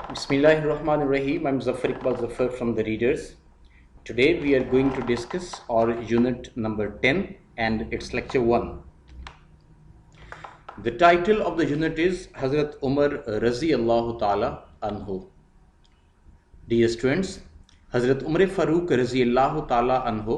Bismillahirrahmanirrahim. I'm Zafar Iqbal Zafar from the Readers. Today we are going to discuss our unit number 10 and its lecture 1. The title of the unit is Hazrat Umar Raziyallahu Ta'ala Anhu. Dear students, Hazrat Umar Farooq Raziyallahu Ta'ala Anhu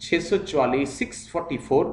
644 644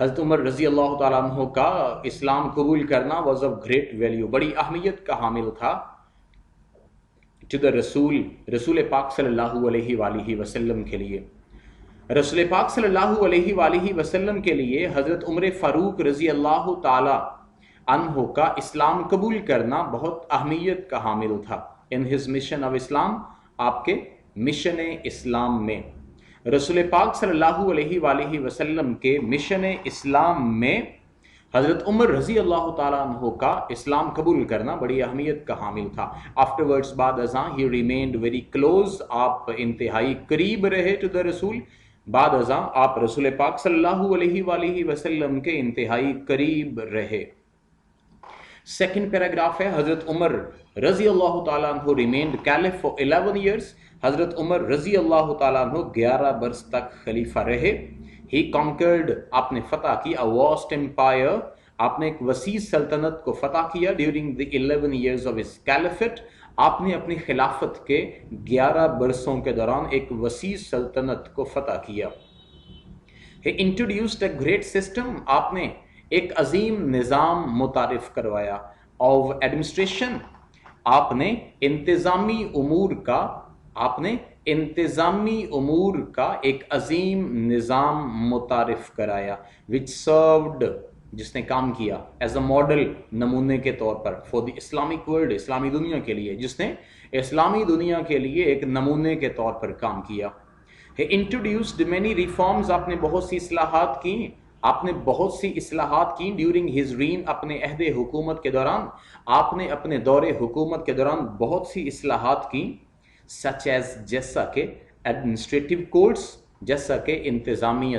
حضرت عمر رضی اللہ تعالیٰ عنہ کا اسلام قبول کرنا was of great value, بڑی اہمیت کا حامل تھا ٹو دا رسول پاک صلی اللہ علیہ وآلہ وسلم کے لیے. رسول پاک صلی اللہ علیہ وآلہ وسلم کے لیے حضرت عمر فاروق رضی اللہ تعالی عنہ کا اسلام قبول کرنا بہت اہمیت کا حامل تھا. ان ہز مشن آف اسلام، آپ کے مشن اسلام میں، رسول پاک صلی اللہ علیہ وآلہ وسلم کے مشن اسلام میں حضرت عمر رضی اللہ تعالیٰ عنہ کا اسلام قبول کرنا بڑی اہمیت کا حامل تھا. آفٹر ورڈز بعد ازاں ہی ریمینڈ ویری کلوز، آپ انتہائی قریب رہے ٹو دا رسول. بعد ازاں آپ رسول پاک صلی اللہ علیہ وآلہ وسلم کے انتہائی قریب رہے. سیکنڈ پیراگراف ہے، حضرت عمر رضی اللہ تعالیٰ عنہ ریمینڈ کیلف فار 11 ایئرس. حضرت عمر رضی اللہ تعالیٰ عنہ 11 برس تک خلیفہ رہے. ہی کانکرڈ، آپ نے فتح کی، a vast empire، آپ نے ایک وسیع سلطنت کو فتح کیا. During the 11 years of his caliphate، آپ نے اپنی خلافت کے 11 برسوں کے دوران ایک وسیع سلطنت کو فتح کیا. He introduced a great system، آپ نے ایک عظیم نظام متعارف کروایا. of administration، آپ نے انتظامی امور کا ایک عظیم نظام متعارف کرایا. which served، جس نے کام کیا ایز اے ماڈل، نمونے کے طور پر، فور دی اسلامک ورلڈ، اسلامی دنیا کے لیے، جس نے اسلامی دنیا کے لیے ایک نمونے کے طور پر کام کیا. He introduced many reforms، آپ نے بہت سی اصلاحات کی. ڈیورنگ ہز رین، اپنے عہد حکومت کے دوران، آپ نے اپنے دور حکومت کے دوران بہت سی اصلاحات کی. سچ ایز، جیسا کہ ایڈمنسٹریٹو کورٹس، جیسا کہ انتظامی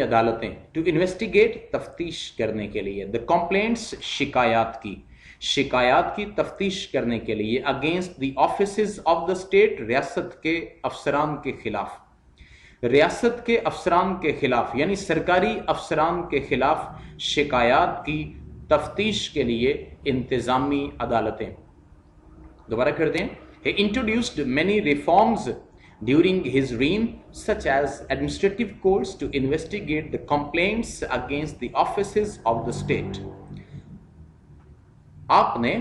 عدالتیں. ٹو انویسٹیگیٹ، تفتیش کرنے کے لیے. دا کمپلینٹس، شکایات کی تفتیش کرنے کے لیے. Against the offices of the state, ریاست کے افسران کے خلاف، یعنی سرکاری افسران کے خلاف شکایات کی تفتیش کے لیے انتظامی عدالتیں. دوبارہ کر دیں. He introduced many reforms during his reign, such as administrative courts to investigate the complaints against the offices of the state. آپ نے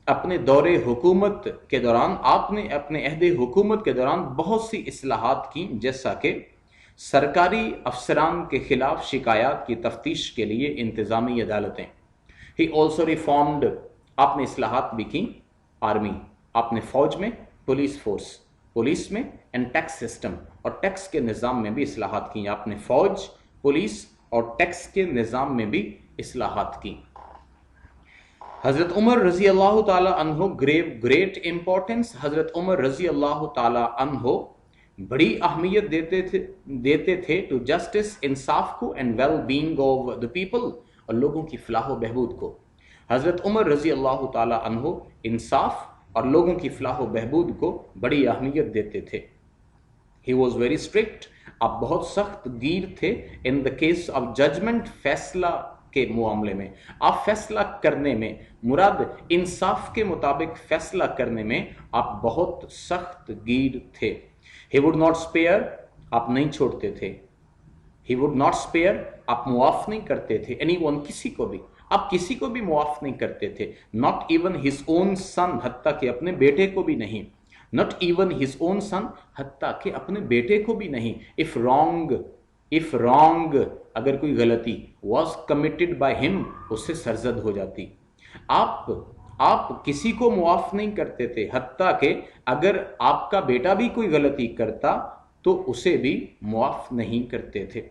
اپنے دور حکومت کے دوران، آپ نے اپنے عہد حکومت کے دوران بہت سی اصلاحات کی، جیسا کہ سرکاری افسران کے خلاف شکایات کی تفتیش کے لیے انتظامی عدالتیں. He also reformed، آپ نے اصلاحات بھی کی. آرمی، آپ نے فوج میں، پولیس میں، اینڈ ٹیکس سسٹم، اور ٹیکس کے نظام میں بھی اصلاحات کی. آپ نے فوج، پولیس اور ٹیکس کے نظام میں بھی اصلاحات کی. حضرت عمر رضی اللہ تعالی عنہ گریٹ امپورٹنس، حضرت عمر رضی اللہ تعالی عنہ بڑی اہمیت دیتے تھے ٹو جسٹس، انصاف کو، and well being of the people, اور لوگوں کی فلاح و بہبود کو. حضرت عمر رضی اللہ تعالی عنہ انصاف اور لوگوں کی فلاح و بہبود کو بڑی اہمیت دیتے تھے. He was very strict، آپ بہت سخت گیر تھے. in the case of judgment، فیصلہ کے معاملے میں، آپ فیصلہ کرنے میں، مراد انصاف کے مطابق فیصلہ کرنے میں آپ بہت سخت گیر تھے. He would not spare، آپ نہیں چھوڑتے تھے. He would not spare، آپ معاف نہیں کرتے تھے. anyone، کسی کو بھی، آپ کسی کو بھی معاف نہیں کرتے تھے. not even his own son، حتیٰ کہ اپنے بیٹے کو بھی نہیں. not even his own son، حتیٰ کہ اپنے بیٹے کو بھی نہیں. if wrong، اگر کوئی غلطی was committed by him، اس سے سرزد ہو جاتی. آپ کسی کو معاف نہیں کرتے تھے، حتیٰ کہ اگر آپ کا بیٹا بھی کوئی غلطی کرتا تو اسے بھی معاف نہیں کرتے تھے.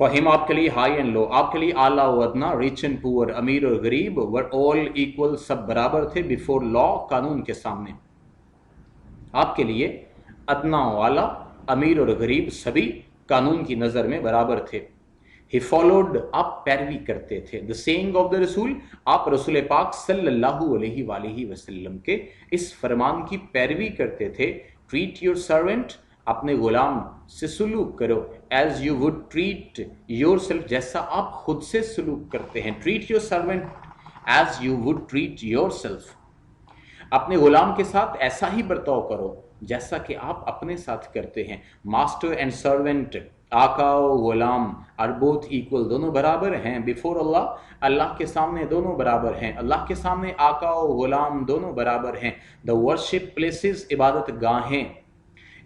For him، آپ کے لیے ہائی اینڈ لو، آپ کے لیے اعلیٰ و ادنا، ریچ اینڈ پور، امیر اور غریب، were all equal، سب برابر تھے، before law، قانون کے سامنے. آپ کے لیے ادنا و اعلیٰ، امیر اور غریب سبھی قانون کی نظر میں برابر تھے. He followed، آپ پیروی کرتے تھے. The saying of the رسول، آپ رسول پاک صلی اللہ علیہ وآلہ وسلم کے اس فرمان کی پیروی کرتے تھے. Treat your servant، اپنے غلام سے سلوک کرو، as you would treat yourself، جیسا آپ خود سے سلوک کرتے ہیں. Treat your servant as you would treat yourself، اپنے غلام کے ساتھ ایسا ہی برتاؤ کرو جیسا کہ آپ اپنے ساتھ کرتے ہیں. ماسٹر اینڈ سرونٹ, آقا و غلام are both equal, دونوں برابر ہیں before اللہ, اللہ کے سامنے دونوں برابر ہیں, اللہ کے سامنے آقا و غلام دونوں برابر ہیں. the worship places, عبادت گاہیں,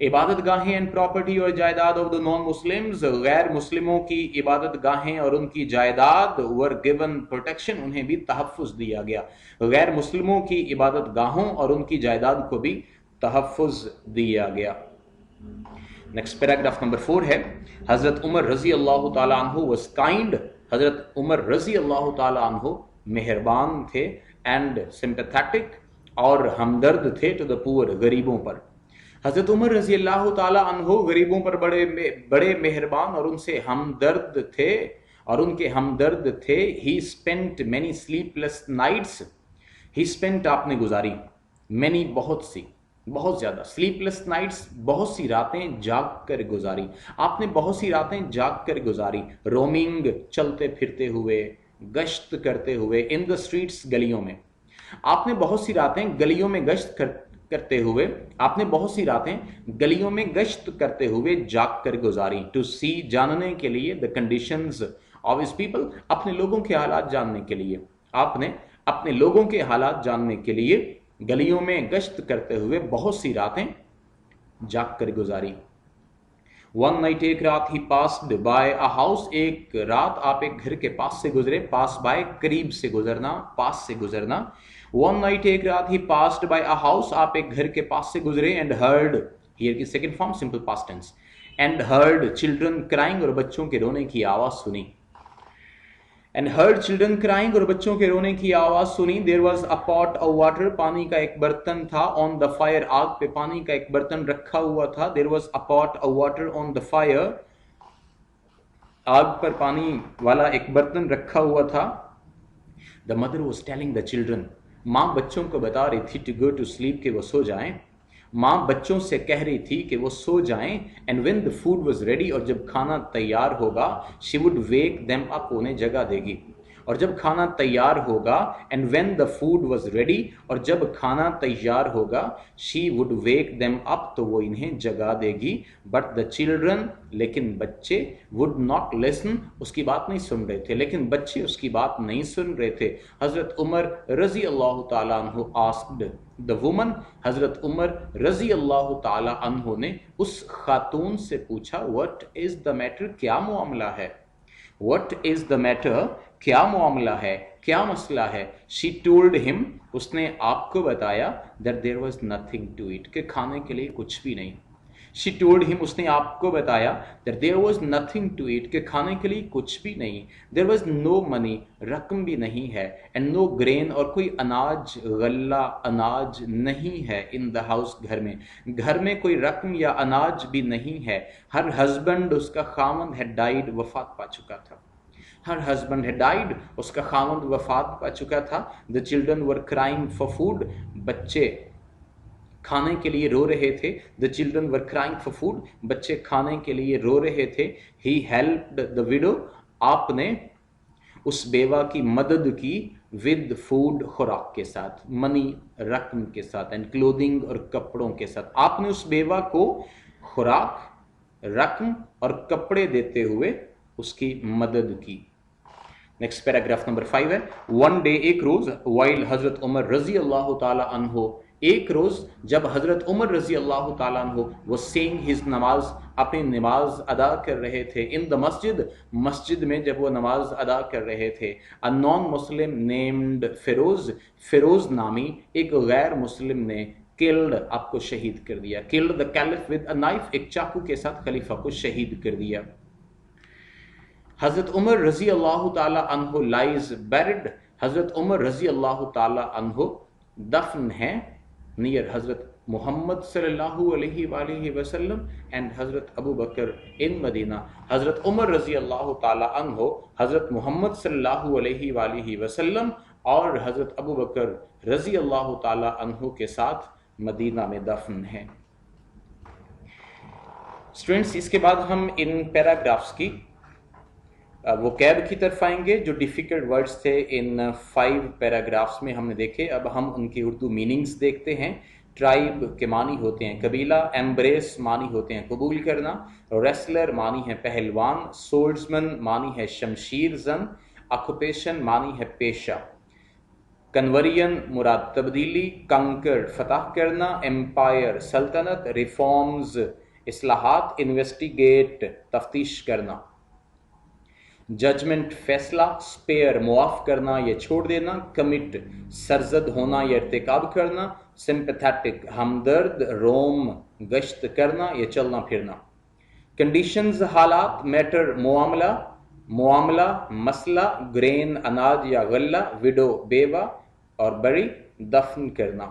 عبادت گاہیں اینڈ پراپرٹی اور جائیداد آف دا نان مسلمز, غیر مسلموں کی عبادت گاہیں اور ان کی جائیداد were given protection, انہیں بھی تحفظ دیا گیا. غیر مسلموں کی عبادت گاہوں اور ان کی جائیداد کو بھی تحفظ دیا گیا. نیکسٹ پیراگراف نمبر 4 ہے, حضرت عمر رضی اللہ تعالیٰ عنہ was kind, حضرت عمر رضی اللہ تعالیٰ عنہ مہربان تھے, اینڈ sympathetic, اور ہمدرد تھے, to the poor, غریبوں پر. حضرت عمر رضی اللہ تعالیٰ عنہ غریبوں پر بڑے مہربان اور ان سے ہمدرد تھے, اور ان کے ہمدرد تھے. he spent many sleepless nights, he spent آپ نے گزاری, many بہت سی, بہت زیادہ, sleepless nights بہت سی راتیں جاگ کر گزاری, آپ نے بہت سی راتیں جاگ کر گزاری. roaming چلتے پھرتے ہوئے, گشت کرتے ہوئے, in the streets گلیوں میں, آپ نے بہت سی راتیں گلیوں میں گشت کرتے ہوئے, آپ نے بہت سی راتیں گلیوں میں گشت کرتے ہوئے جاگ کر گزاری. to see جاننے کے لیے, the conditions of his people, اپنے لوگوں کے حالات جاننے کے لیے, آپ نے اپنے لوگوں کے حالات جاننے کے لیے گلیوں میں گشت کرتے ہوئے بہت سی راتیں جاگ کر گزاری. one night, ایک رات, he passed by a house, ایک رات آپ ایک گھر کے پاس سے گزرے, pass by قریب سے گزرنا, پاس سے گزرنا. one night, ایک رات, he passed by a house, آپ ایک گھر کے پاس سے گزرے, and heard, here کی second form simple past tense, and heard children crying, اور بچوں کے رونے کی آواز سنی. and heard children crying, اور بچوں کے رونے کی آواز سنی. there was a pot of water, پانی کا ایک برتن تھا, on the fire, آگ پہ پانی کا ایک برتن رکھا ہوا تھا. there was a pot of water on the fire, آگ پر پانی والا ایک برتن رکھا ہوا تھا. the mother was telling the children, ماں بچوں کو بتا رہی تھی, to go to sleep, کہ وہ سو جائیں. ماں بچوں سے کہہ رہی تھی کہ وہ سو جائیں. and when the food was ready, اور جب کھانا تیار ہوگا, she would wake them up, انہیں جگا دے گی. اور جب کھانا تیار ہوگا, and when the food was ready, اور جب کھانا تیار ہوگا, she would wake them up, تو وہ انہیں جگا دے گی. but the children, لیکن بچے, would not listen, اس کی بات نہیں سن رہے تھے, لیکن بچے اس کی بات نہیں سن رہے تھے. حضرت عمر رضی اللہ تعالیٰ عنہ asked the woman, حضرت عمر رضی اللہ تعالیٰ عنہ نے اس خاتون سے پوچھا, what is the matter, کیا معاملہ ہے. what is the matter, کیا معاملہ ہے, کیا مسئلہ ہے. she told him, اس نے آپ کو بتایا, that there was nothing to eat, کہ کھانے کے لیے کچھ بھی نہیں. she told him, اس نے آپ کو بتایا, that there was nothing to eat, کہ کھانے کے لیے کچھ بھی نہیں. there was no money, رقم بھی نہیں ہے, and no grain, اور کوئی اناج, غلہ اناج نہیں ہے, in the house, گھر میں, گھر میں کوئی رقم یا اناج بھی نہیں ہے. her husband, اس کا خامند, had died, وفات پا چکا تھا. her husband had died, اس کا خامند وفات پا چکا تھا. the children were crying for food, بچے کھانے کے لیے رو رہے تھے. the children were crying for food, بچے کھانے کے لیے رو رہے تھے. he helped the widow, آپ نے اس بیوہ کی مدد کی, with food, خوراک کے ساتھ, منی, رقم کے ساتھ, and clothing, اور کپڑوں کے ساتھ. آپ نے اس بیوہ کو خوراک, رقم اور کپڑے دیتے ہوئے اس کی مدد کی. نیکسٹ پیراگراف نمبر 5 ہے, one day, ایک روز, while حضرت عمر رضی اللہ تعالیٰ عنہ, ایک روز جب حضرت عمر رضی اللہ تعالیٰ عنہ was saying his نماز, اپنی نماز ادا کر رہے تھے, in the مسجد, مسجد میں جب وہ نماز ادا کر رہے تھے. a non-Muslim named Feroz, Feroz نامی ایک غیر مسلم نے, killed, آپ کو شہید کر دیا. killed the caliph with a knife, ایک چاقو کے ساتھ خلیفہ کو شہید کر دیا. حضرت عمر رضی اللہ تعالیٰ عنہ lies buried, حضرت عمر رضی اللہ تعالیٰ عنہ دفن ہیں, near حضرت محمد صلی اللہ علیہ وآلہ وسلم and حضرت ابو بکر in مدینہ. حضرت عمر رضی اللہ تعالیٰ عنہ حضرت محمد صلی اللہ علیہ وآلہ وسلم اور حضرت ابو بکر رضی اللہ تعالیٰ عنہ کے ساتھ مدینہ میں دفن ہیں. اسٹوڈنٹس, اس کے بعد ہم ان پیراگرافس کی وہ کیب کی طرف آئیں گے. جو ڈیفیکلٹ ورڈز تھے ان 5 پیراگرافس میں ہم نے دیکھے, اب ہم ان کی اردو میننگز دیکھتے ہیں. ٹرائب کے معنی ہوتے ہیں قبیلہ، ایمبریس معنی ہوتے ہیں قبول کرنا، ریسلر معنی ہے پہلوان، سورڈسمن معنی ہے شمشیر زن، آکوپیشن معنی ہے پیشہ، کنورین مراد تبدیلی، کنکر فتح کرنا، امپائر سلطنت، ریفارمز اصلاحات، انویسٹیگیٹ تفتیش کرنا، ججمنٹ فیصلہ، سپیئر معاف کرنا یا چھوڑ دینا، کمٹ سرزد ہونا یا ارتکاب کرنا، سمپیتھیٹک ہمدرد، روم گشت کرنا یا چلنا پھرنا، کنڈیشنز حالات، میٹر معاملہ مسئلہ، گرین اناج یا غلہ، وڈو بیوہ اور بری دفن کرنا۔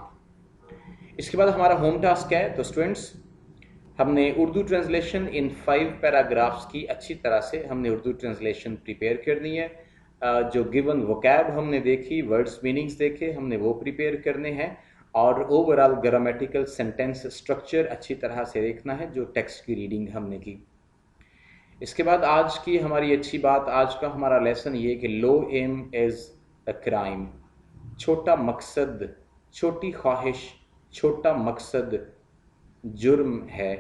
اس کے بعد ہمارا ہوم ٹاسک کیا ہے؟ تو اسٹوڈنٹس ہم نے اردو ٹرانسلیشن ان 5 پیراگرافس کی اچھی طرح سے ہم نے اردو ٹرانسلیشن پریپیئر کرنی ہے۔ جو گیون وکیب ہم نے دیکھی، ورڈز میننگز دیکھے، ہم نے وہ پریپیئر کرنے ہیں، اور اوورآل گرامیٹیکل سینٹینس اسٹرکچر اچھی طرح سے دیکھنا ہے جو ٹیکسٹ کی ریڈنگ ہم نے کی۔ اس کے بعد آج کی ہماری اچھی بات، آج کا ہمارا لیسن یہ کہ لو ایم از اے کرائم، چھوٹا مقصد، چھوٹی خواہش، چھوٹا مقصد جرم ہے۔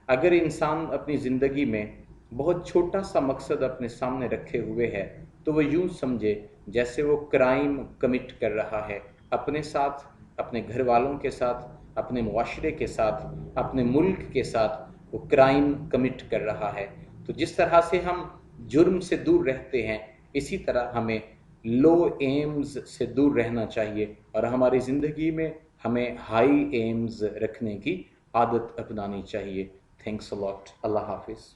اگر انسان اپنی زندگی میں بہت چھوٹا سا مقصد اپنے سامنے رکھے ہوئے ہے تو وہ یوں سمجھے جیسے وہ کرائم کمٹ کر رہا ہے، اپنے ساتھ، اپنے گھر والوں کے ساتھ، اپنے معاشرے کے ساتھ، اپنے ملک کے ساتھ وہ کرائم کمٹ کر رہا ہے۔ تو جس طرح سے ہم جرم سے دور رہتے ہیں، اسی طرح ہمیں لو ایمز سے دور رہنا چاہیے، اور ہماری زندگی میں ہمیں ہائی ایمز رکھنے کی عادت اپنانی چاہیے۔ تھینکس اے لاٹ۔ اللہ حافظ۔